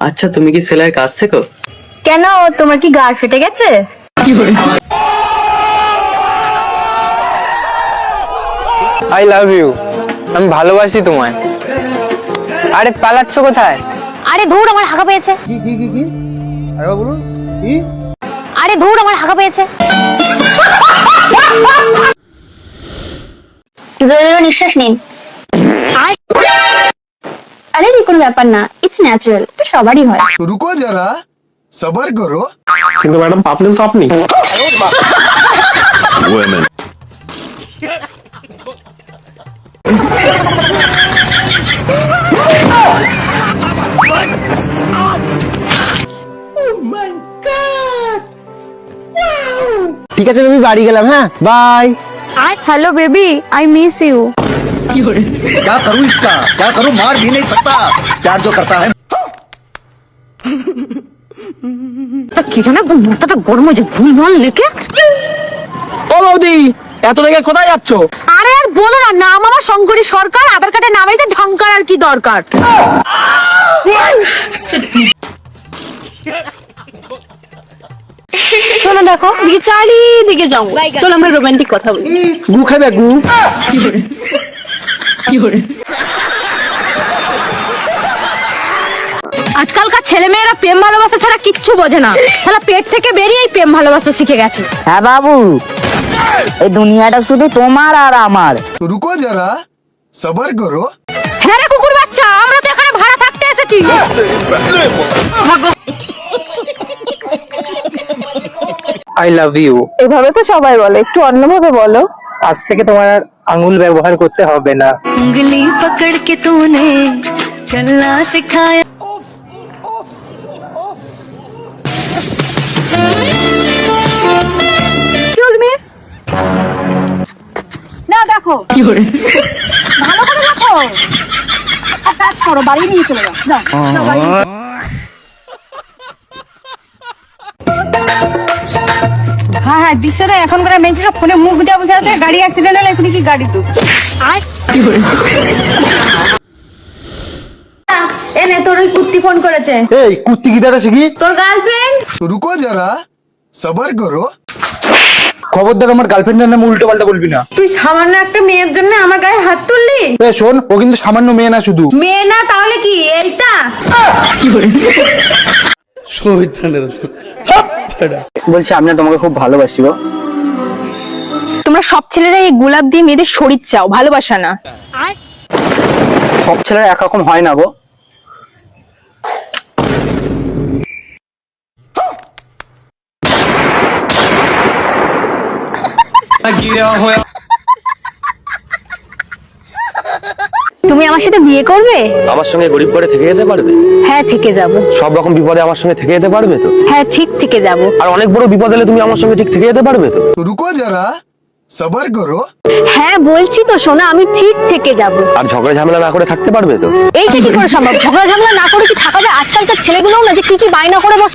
আচ্ছা, তুমি কি সেলাইয়ের কাজ শেখো? কেন, তোমার কি গাড় ফেটে গেছে? আই লাভ ইউ, আমি ভালোবাসি তোমায়। আরে পালাচ্ছ কোথায়? আরে ধুর, আমার হাগা পেয়েছে। আরে ধুর, আমার হাগা পেয়েছে। জোরে জোরে নিঃশ্বাস নিন। আরে কোনো ব্যাপার না, ইটস ন্যাচারাল, তো সবারই হয়। रुको जरा सबर करो। কিন্তু ম্যাডাম পাতলেন তো আপনি। ঠিক আছে বেবি, বাড়ি গেলাম, হ্যাঁ bye. Hello baby, I miss you. क्या करूं इसका, क्या करूं, मार भी नहीं सकता, प्यार जो करता है। কি জানো, একদম মাথাটা গরম হয়ে যায়, ভুলভাল লেখে। ও বৌদি, এত লেগে কোথায় যাচ্ছ? আরে আর বলো না, নাম আমার শঙ্করী সরকার, আধার কার্ডে নাম আছে ঢঙ্কার, আর কি দরকার? চলো দেখো, দিকে চারিদিকে যাও, চলো আমরা রোমান্টিক কথা বলি। গু খাবে গু। আজকালকার ছেলে মেয়েরা প্রেম ভালোবাসা ছাড়া কিচ্ছু বোঝে না, শালা পেট থেকে বেরিয়েই প্রেম ভালোবাসা শিখে গেছে। হ্যাঁ বাবু, এই দুনিয়াটা শুধু তোমার আর আমার। रुको जरा सबर करो। হ্যাঁ রে কুকুর বাচ্চা, আমরা তো এখানে ভাড়া থাকতে এসেছি। I love you. এভাবে তো সবাই বলে, একটু অন্যভাবে বলো। আজ থেকে তোমার আর আঙুল ব্যবহার করতে হবে না। उंगली पकड़ के तूने चलना सिखाया। এক্সকিউজ মি, না দেখো ভালো করে দেখো, আর কাজ করো, বাড়ি নিয়ে চলে যাও, যাও যাও, বাড়ি নিয়ে। হ্যাঁ হ্যাঁ, দিচ্ছে না এখনকার মেয়েরা ফোনে মুখ বুঝা বুঝাতে গাড়ি অ্যাক্সিডেন্ট হলে এখনই কি গাড়ি দু। এনে তোর ওই কুত্তি ফোন করেছে, এই কুত্তি গিটারে শিখি। তোর গার্লফ্রেন্ড। रुको जरा सबर करो। খবরদার আমার গার্লফ্রেন্ডের নামে উল্টো পাল্টা বলবি না। তুই সামান্য একটা মেয়ের জন্য আমার গায়ে হাত তুললি? এ শোন, ও কিন্তু সামান্য মেয়ে না শুধু। মেয়ে না তাহলে কি এইটা? বলছি আমি না তোমাকে খুব ভালোবাসি গো। তোমরা সব ছেলেরা এই গোলাপ দিয়ে মেয়েদের শরীর চাও, ভালোবাসা না। সব ছেলেরা একরকম হয় না গো। তুমি আমার সাথে বিয়ে করবে? আমার সঙ্গে গরিব করে থেকে যেতে পারবে? হ্যাঁ থেকে যাব। সব রকম বিপদে আমার সঙ্গে থেকে যেতে পারবে তো? হ্যাঁ ঠিক থেকে যাব। আর অনেক বড় বিপদ হলে তুমি আমার সঙ্গে ঠিক থেকে যেতে পারবে তো? रुको जरा सबर करो। হ্যাঁ বলছি তো সোনা, আমি ঠিক থেকে যাব। আর ঝগড়া ঝামেলা না করে থাকতে পারবে তো? এইটা কি করে সম্ভব? ঝগড়া ঝামেলা না করে কি থাকা যায়? আজকালকার ছেলেগুলোও না যে কি কি বায়না করে বস।